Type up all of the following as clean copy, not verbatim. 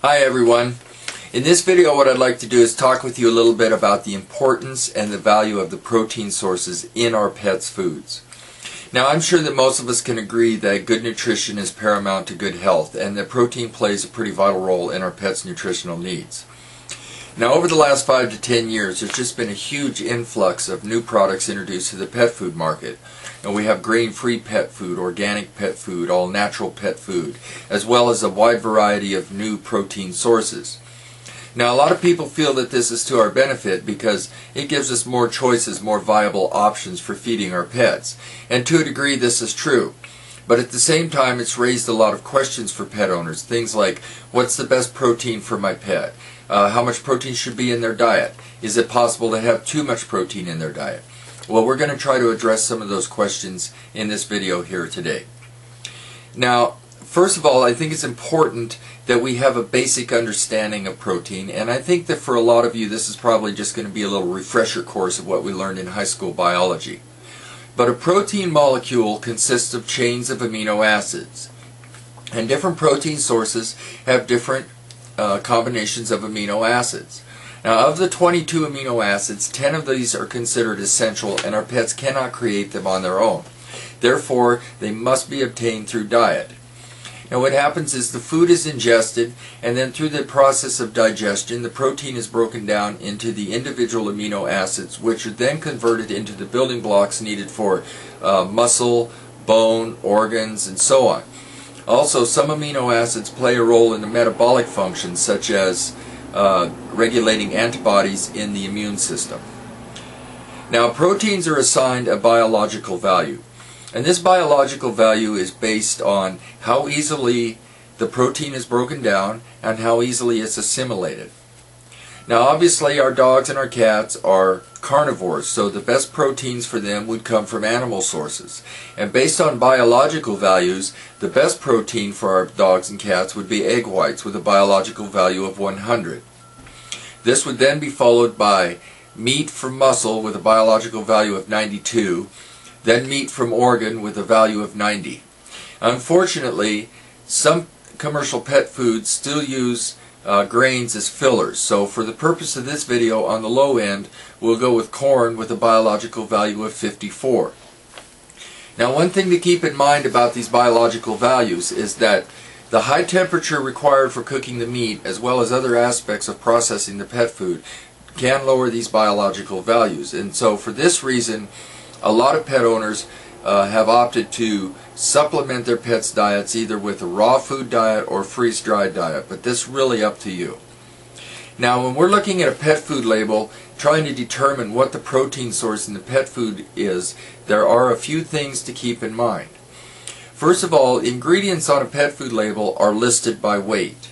Hi everyone. In this video what I'd like to do is talk with you a little bit about the importance and the value of the protein sources in our pets' foods. Now I'm sure that most of us can agree that good nutrition is paramount to good health and that protein plays a pretty vital role in our pets' nutritional needs. Now over the last 5 to 10 years there's just been a huge influx of new products introduced to the pet food market. And we have grain-free pet food, organic pet food, all natural pet food, as well as a wide variety of new protein sources. Now a lot of people feel that this is to our benefit because it gives us more choices, more viable options for feeding our pets. And to a degree this is true. But at the same time it's raised a lot of questions for pet owners. Things like, what's the best protein for my pet? How much protein should be in their diet? Is it possible to have too much protein in their diet? Well, we're going to try to address some of those questions in this video here today. Now, first of all, I think it's important that we have a basic understanding of protein, and I think that for a lot of you this is probably just going to be a little refresher course of what we learned in high school biology. But a protein molecule consists of chains of amino acids, and different protein sources have different combinations of amino acids. Now of the 22 amino acids, 10 of these are considered essential and our pets cannot create them on their own. Therefore, they must be obtained through diet. Now what happens is the food is ingested and then through the process of digestion the protein is broken down into the individual amino acids, which are then converted into the building blocks needed for muscle, bone, organs, and so on. Also, some amino acids play a role in the metabolic functions such as regulating antibodies in the immune system. Now proteins are assigned a biological value, and this biological value is based on how easily the protein is broken down and how easily it's assimilated. Now obviously our dogs and our cats are carnivores, so the best proteins for them would come from animal sources. And based on biological values, the best protein for our dogs and cats would be egg whites with a biological value of 100. This would then be followed by meat from muscle with a biological value of 92, then meat from organ with a value of 90. Unfortunately, some commercial pet foods still use grains as fillers, so for the purpose of this video, on the low end we'll go with corn with a biological value of 54. Now one thing to keep in mind about these biological values is that the high temperature required for cooking the meat as well as other aspects of processing the pet food can lower these biological values, and so for this reason a lot of pet owners have opted to supplement their pets' diets either with a raw food diet or freeze-dried diet, but this is really up to you. Now when we're looking at a pet food label trying to determine what the protein source in the pet food is, there are a few things to keep in mind. First of all, ingredients on a pet food label are listed by weight.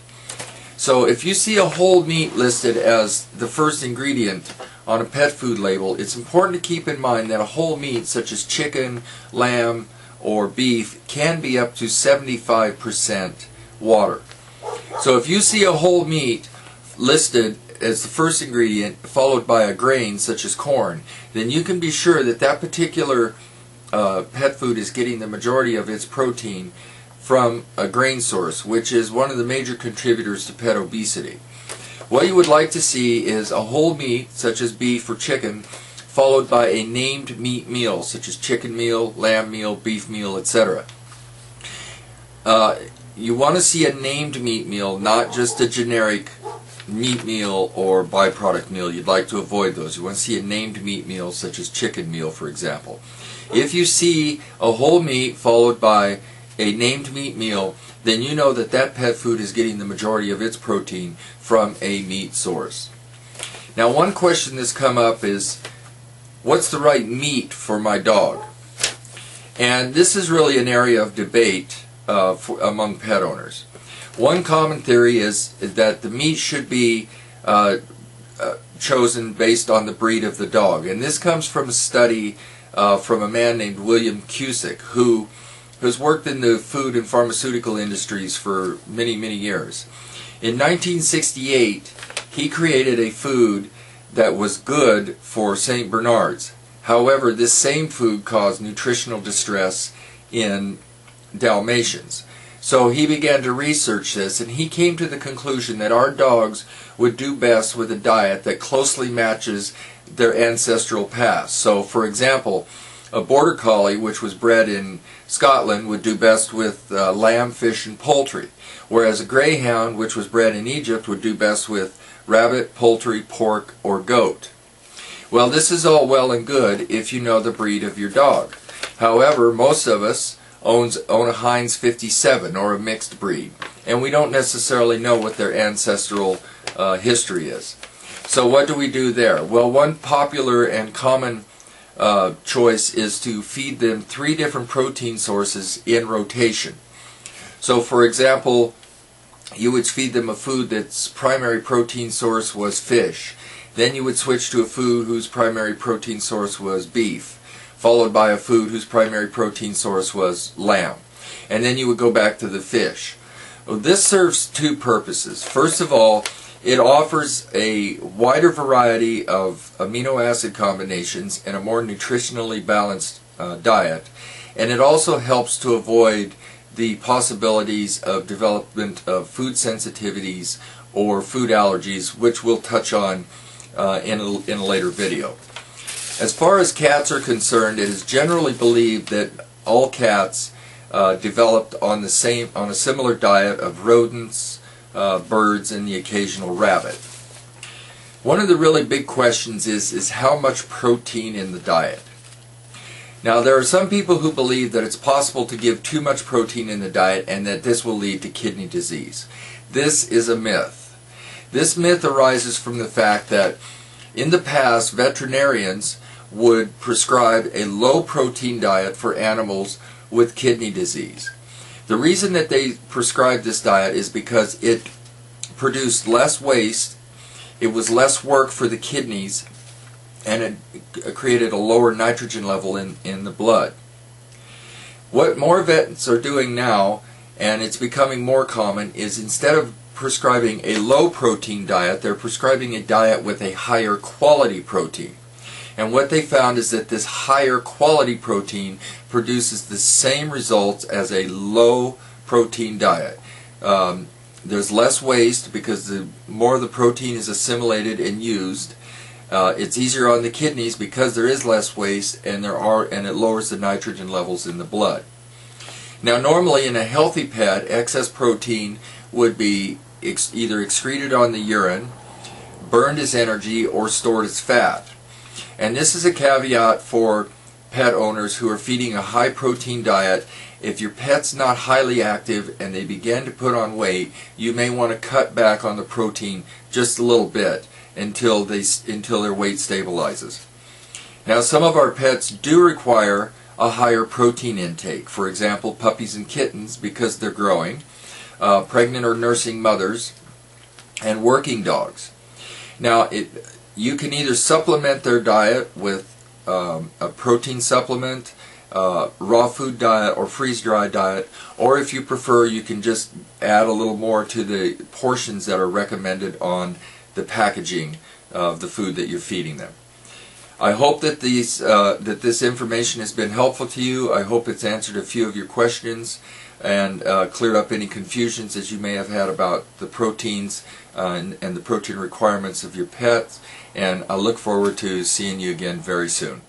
So if you see a whole meat listed as the first ingredient on a pet food label, it's important to keep in mind that a whole meat such as chicken, lamb, or beef can be up to 75% water. So if you see a whole meat listed as the first ingredient followed by a grain such as corn, then you can be sure that that particular pet food is getting the majority of its protein from a grain source, which is one of the major contributors to pet obesity. What you would like to see is a whole meat such as beef or chicken followed by a named meat meal such as chicken meal, lamb meal, beef meal, etc. You want to see a named meat meal, not just a generic meat meal or byproduct meal. You'd like to avoid those. You want to see a named meat meal such as chicken meal, for example. If you see a whole meat followed by a named meat meal, then you know that that pet food is getting the majority of its protein from a meat source. Now one question that's come up is, what's the right meat for my dog? And this is really an area of debate among pet owners. One common theory is that the meat should be chosen based on the breed of the dog, and this comes from a study from a man named William Cusick, who has worked in the food and pharmaceutical industries for many, many years. In 1968, he created a food that was good for St. Bernards. However, this same food caused nutritional distress in Dalmatians. So he began to research this, and he came to the conclusion that our dogs would do best with a diet that closely matches their ancestral past. So, for example, a Border Collie, which was bred in Scotland, would do best with lamb, fish, and poultry, whereas a Greyhound, which was bred in Egypt, would do best with rabbit, poultry, pork, or goat. Well, this is all well and good if you know the breed of your dog. However, most of us own a Heinz 57 or a mixed breed, and we don't necessarily know what their ancestral history is. So what do we do there? Well, one popular and common choice is to feed them 3 different protein sources in rotation. So for example, you would feed them a food that's primary protein source was fish. Then you would switch to a food whose primary protein source was beef, followed by a food whose primary protein source was lamb. And then you would go back to the fish. Well, this serves 2 purposes. First of all, it offers a wider variety of amino acid combinations and a more nutritionally balanced diet. And it also helps to avoid the possibilities of development of food sensitivities or food allergies, which we'll touch on in a later video. As far as cats are concerned, it is generally believed that all cats developed on a similar diet of rodents, birds, and the occasional rabbit. One of the really big questions is how much protein in the diet. Now, there are some people who believe that it's possible to give too much protein in the diet and that this will lead to kidney disease. This is a myth. This myth arises from the fact that in the past, veterinarians would prescribe a low protein diet for animals with kidney disease. The reason that they prescribed this diet is because it produced less waste, it was less work for the kidneys, and it created a lower nitrogen level in the blood. What more vets are doing now, and it's becoming more common, is instead of prescribing a low protein diet, they're prescribing a diet with a higher quality protein. And what they found is that this higher quality protein produces the same results as a low protein diet. There's less waste because the more the protein is assimilated and used. It's easier on the kidneys because there is less waste, and it lowers the nitrogen levels in the blood. Now, normally in a healthy pet, excess protein would be either excreted on the urine, burned as energy, or stored as fat. And this is a caveat for pet owners who are feeding a high protein diet. If your pet's not highly active and they begin to put on weight, you may want to cut back on the protein just a little bit until their weight stabilizes. Now, some of our pets do require a higher protein intake. For example, puppies and kittens, because they're growing, pregnant or nursing mothers, and working dogs. Now, you can either supplement their diet with a protein supplement, raw food diet, or freeze-dried diet, or if you prefer, you can just add a little more to the portions that are recommended on the packaging of the food that you're feeding them. I hope that this information has been helpful to you. I hope it's answered a few of your questions and cleared up any confusions that you may have had about the proteins and the protein requirements of your pets. And I look forward to seeing you again very soon.